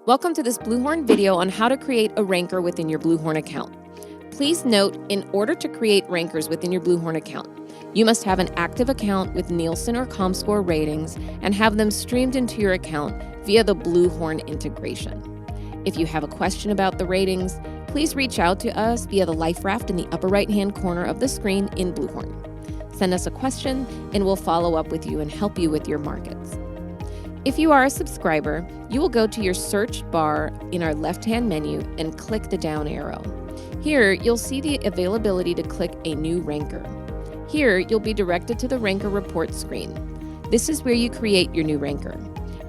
Welcome to this BluHorn video on how to create a ranker within your BluHorn account. Please note, in order to create rankers within your BluHorn account, you must have an active account with Nielsen or ComScore ratings and have them streamed into your account via the BluHorn integration. If you have a question about the ratings, please reach out to us via the life raft in the upper right-hand corner of the screen in BluHorn. Send us a question and we'll follow up with you and help you with your markets. If you are a subscriber, you will go to your search bar in our left-hand menu and click the down arrow. Here, you'll see the availability to click a new ranker. Here, you'll be directed to the ranker report screen. This is where you create your new ranker.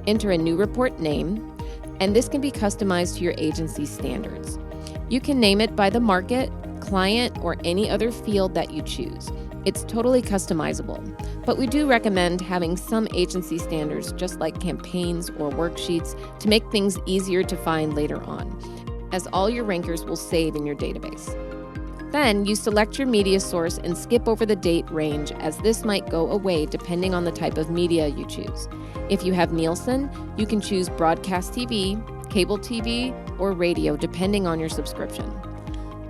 Enter a new report name, and this can be customized to your agency's standards. You can name it by the market, client, or any other field that you choose. It's totally customizable, but we do recommend having some agency standards just like campaigns or worksheets to make things easier to find later on, as all your rankers will save in your database. Then you select your media source and skip over the date range, as this might go away depending on the type of media you choose. If you have Nielsen, you can choose broadcast TV, cable TV, or radio depending on your subscription.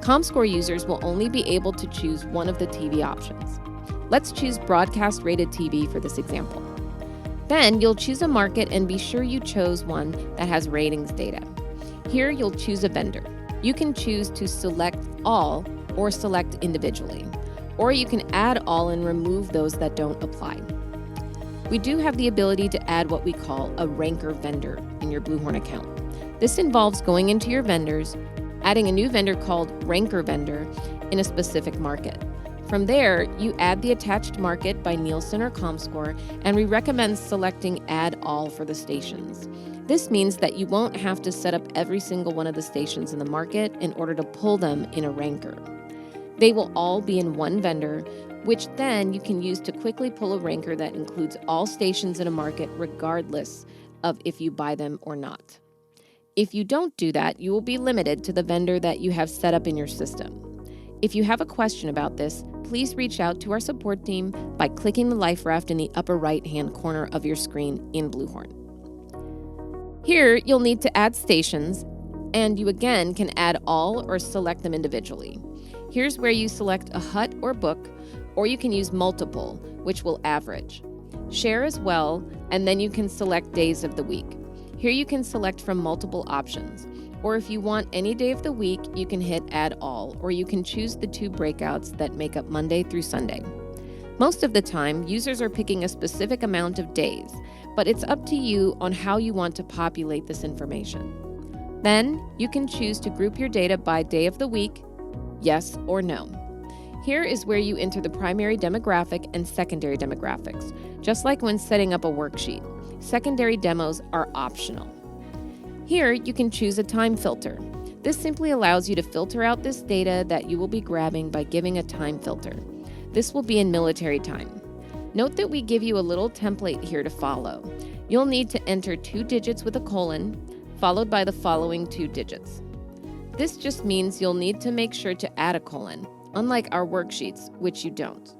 ComScore users will only be able to choose one of the TV options. Let's choose broadcast rated TV for this example. Then you'll choose a market and be sure you chose one that has ratings data. Here you'll choose a vendor. You can choose to select all or select individually, or you can add all and remove those that don't apply. We do have the ability to add what we call a ranker vendor in your BluHorn account. This involves going into your vendors, adding a new vendor called ranker vendor in a specific market. From there, you add the attached market by Nielsen or ComScore, and we recommend selecting Add All for the stations. This means that you won't have to set up every single one of the stations in the market in order to pull them in a ranker. They will all be in one vendor, which then you can use to quickly pull a ranker that includes all stations in a market regardless of if you buy them or not. If you don't do that, you will be limited to the vendor that you have set up in your system. If you have a question about this, please reach out to our support team by clicking the life raft in the upper right-hand corner of your screen in BluHorn. Here, you'll need to add stations, and you again can add all or select them individually. Here's where you select a hut or book, or you can use multiple, which will average. Share as well, and then you can select days of the week. Here you can select from multiple options, or if you want any day of the week, you can hit Add All, or you can choose the two breakouts that make up Monday through Sunday. Most of the time, users are picking a specific amount of days, but it's up to you on how you want to populate this information. Then, you can choose to group your data by day of the week, yes or no. Here is where you enter the primary demographic and secondary demographics, just like when setting up a worksheet. Secondary demos are optional. Here, you can choose a time filter. This simply allows you to filter out this data that you will be grabbing by giving a time filter. This will be in military time. Note that we give you a little template here to follow. You'll need to enter 2 digits with a colon, followed by the following 2 digits. This just means you'll need to make sure to add a colon, unlike our worksheets, which you don't.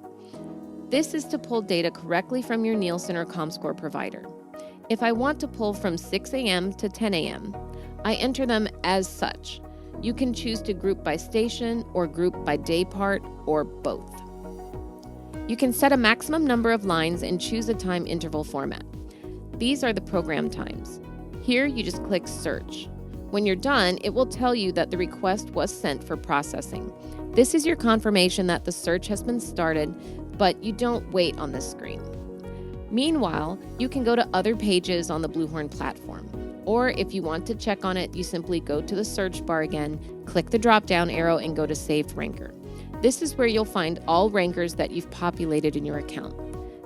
This is to pull data correctly from your Nielsen or ComScore provider. If I want to pull from 6 a.m. to 10 a.m., I enter them as such. You can choose to group by station or group by day part or both. You can set a maximum number of lines and choose a time interval format. These are the program times. Here you just click search. When you're done, it will tell you that the request was sent for processing. This is your confirmation that the search has been started, but you don't wait on this screen. Meanwhile, you can go to other pages on the BluHorn platform, or if you want to check on it, you simply go to the search bar again, click the drop-down arrow, and go to Saved Ranker. This is where you'll find all rankers that you've populated in your account.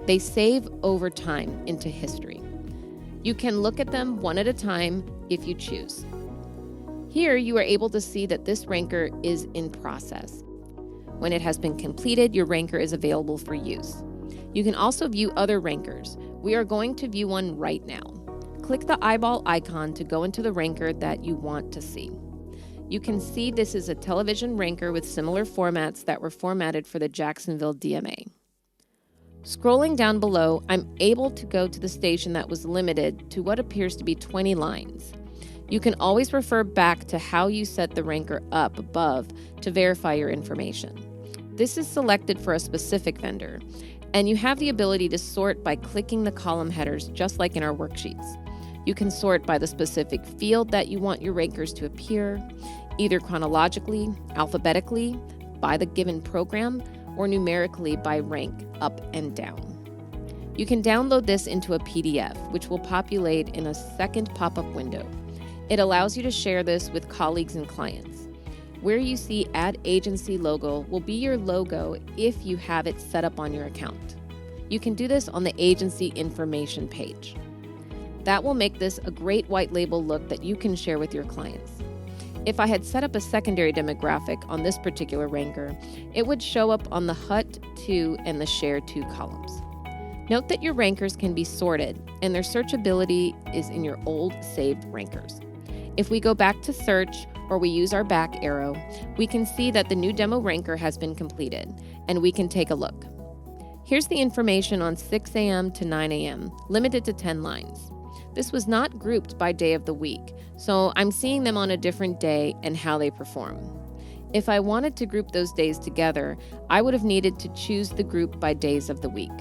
They save over time into history. You can look at them one at a time if you choose. Here, you are able to see that this ranker is in process. When it has been completed, your ranker is available for use. You can also view other rankers. We are going to view one right now. Click the eyeball icon to go into the ranker that you want to see. You can see this is a television ranker with similar formats that were formatted for the Jacksonville DMA. Scrolling down below, I'm able to go to the station that was limited to what appears to be 20 lines. You can always refer back to how you set the ranker up above to verify your information. This is selected for a specific vendor, and you have the ability to sort by clicking the column headers just like in our worksheets. You can sort by the specific field that you want your rankers to appear, either chronologically, alphabetically, by the given program, or numerically by rank, up and down. You can download this into a PDF, which will populate in a second pop-up window. It allows you to share this with colleagues and clients. Where you see Add Agency logo will be your logo if you have it set up on your account. You can do this on the agency information page. That will make this a great white label look that you can share with your clients. If I had set up a secondary demographic on this particular ranker, it would show up on the HUT 2 and the Share 2 columns. Note that your rankers can be sorted, and their searchability is in your old saved rankers. If we go back to search, or we use our back arrow, we can see that the new demo ranker has been completed, and we can take a look. Here's the information on 6 a.m. to 9 a.m., limited to 10 lines. This was not grouped by day of the week, so I'm seeing them on a different day and how they perform. If I wanted to group those days together, I would have needed to choose the group by days of the week.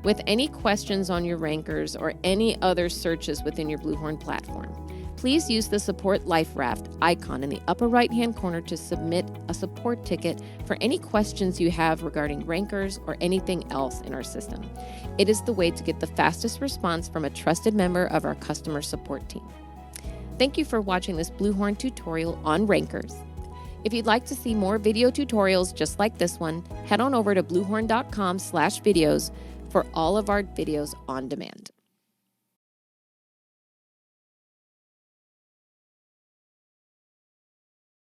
With any questions on your rankers or any other searches within your BluHorn platform, please use the Support Life Raft icon in the upper right-hand corner to submit a support ticket for any questions you have regarding rankers or anything else in our system. It is the way to get the fastest response from a trusted member of our customer support team. Thank you for watching this BluHorn tutorial on rankers. If you'd like to see more video tutorials just like this one, head on over to bluhorn.com/videos for all of our videos on demand.